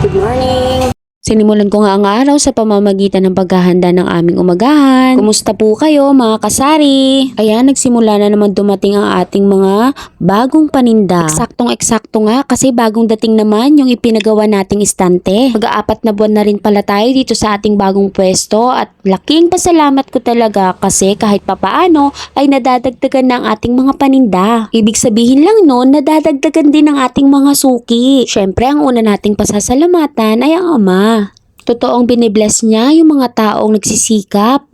Good morning! Sinimulan ko nga ang araw sa pamamagitan ng paghahanda ng aming umagahan. Kumusta po kayo mga kasari? Ayan, nagsimula na naman dumating ang ating mga bagong paninda. Eksaktong-eksakto nga kasi bagong dating naman yung ipinagawa nating istante. Mag-aapat na buwan na rin pala tayo dito sa ating bagong pwesto at laking pasalamat ko talaga kasi kahit papaano ay nadadagdagan na ang ating mga paninda. Ibig sabihin lang noon, nadadagdagan din ang ating mga suki. Syempre, ang una nating pasasalamatan ay ang ama. Totoong binibless niya yung mga taong nagsisikap.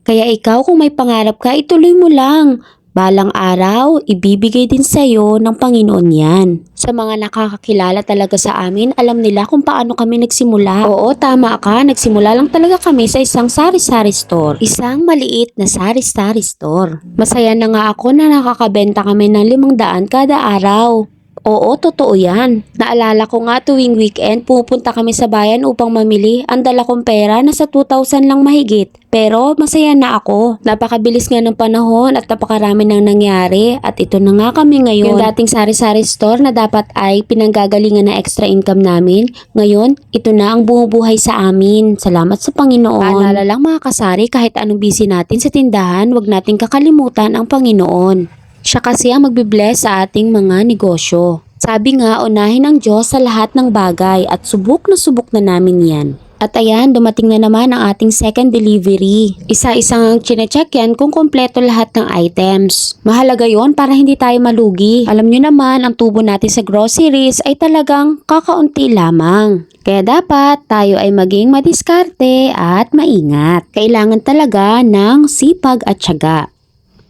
Kaya ikaw kung may pangarap ka, ituloy mo lang. Balang araw, ibibigay din sa'yo ng Panginoon yan. Sa mga nakakakilala talaga sa amin, alam nila kung paano kami nagsimula. Oo, tama ka. Nagsimula lang talaga kami sa isang sari-sari store. Isang maliit na sari-sari store. Masaya na nga ako na nakakabenta kami ng 500 kada araw. Oo, totoo yan. Naalala ko nga tuwing weekend, pupunta kami sa bayan upang mamili. Ang dala kong pera, nasa 2,000 lang mahigit. Pero masaya na ako. Napakabilis nga ng panahon at napakarami nang nangyari. At ito na nga kami ngayon. Yung dating sari-sari store na dapat ay pinanggagalingan na extra income namin. Ngayon, ito na ang bumubuhay sa amin. Salamat sa Panginoon. Paalala lang mga kasari, kahit anong busy natin sa tindahan, wag nating kakalimutan ang Panginoon. Siya kasi ang magbibless sa ating mga negosyo. Sabi nga, unahin ng Diyos sa lahat ng bagay at subok na namin yan. At ayan, dumating na naman ang ating second delivery. Isa-isang chinecheck yan kung kompleto lahat ng items. Mahalaga yon para hindi tayo malugi. Alam nyo naman, ang tubo natin sa groceries ay talagang kakaunti lamang. Kaya dapat tayo ay maging madiskarte at maingat. Kailangan talaga ng sipag at tiyaga.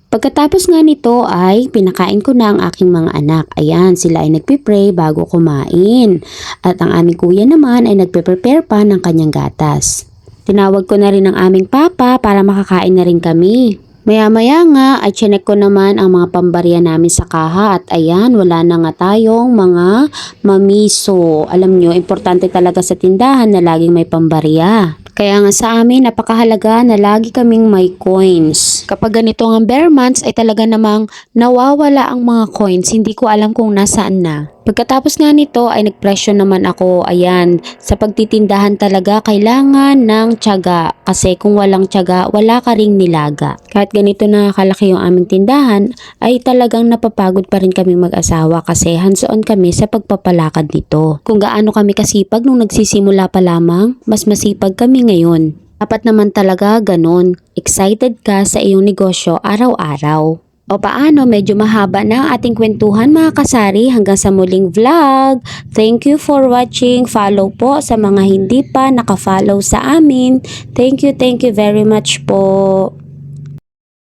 Pagkatapos nga nito ay pinakain ko na ang aking mga anak. Ayan, sila ay nagpipray bago kumain. At ang aming kuya naman ay nagpe-prepare pa ng kanyang gatas. Tinawag ko na rin ang aming papa para makakain na rin kami. Maya-maya nga ay chinek ko naman ang mga pambarya namin sa kaha at ayan, wala na nga tayong mga mamiso. Alam nyo, importante talaga sa tindahan na laging may pambarya. Kaya nga sa amin, napakahalaga na lagi kaming may coins. Kapag ganito ang bare months ay talaga namang nawawala ang mga coins. Hindi ko alam kung nasaan na. Pagkatapos nga nito ay nagpresyo naman ako. Ayan, sa pagtitindahan talaga kailangan ng tiyaga. Kasi kung walang tiyaga, wala ka ring nilaga. Kahit ganito na kalaki yung aming tindahan, ay talagang napapagod pa rin kami mag-asawa kasi hands-on kami sa pagpapalakad nito. Kung gaano kami kasipag nung nagsisimula pa lamang, mas masipag kami ngayon. Dapat naman talaga ganon. Excited ka sa iyong negosyo araw-araw. O paano, medyo mahaba na ang ating kwentuhan mga kasari hanggang sa muling vlog. Thank you for watching. Follow po sa mga hindi pa nakafollow sa amin. Thank you very much po.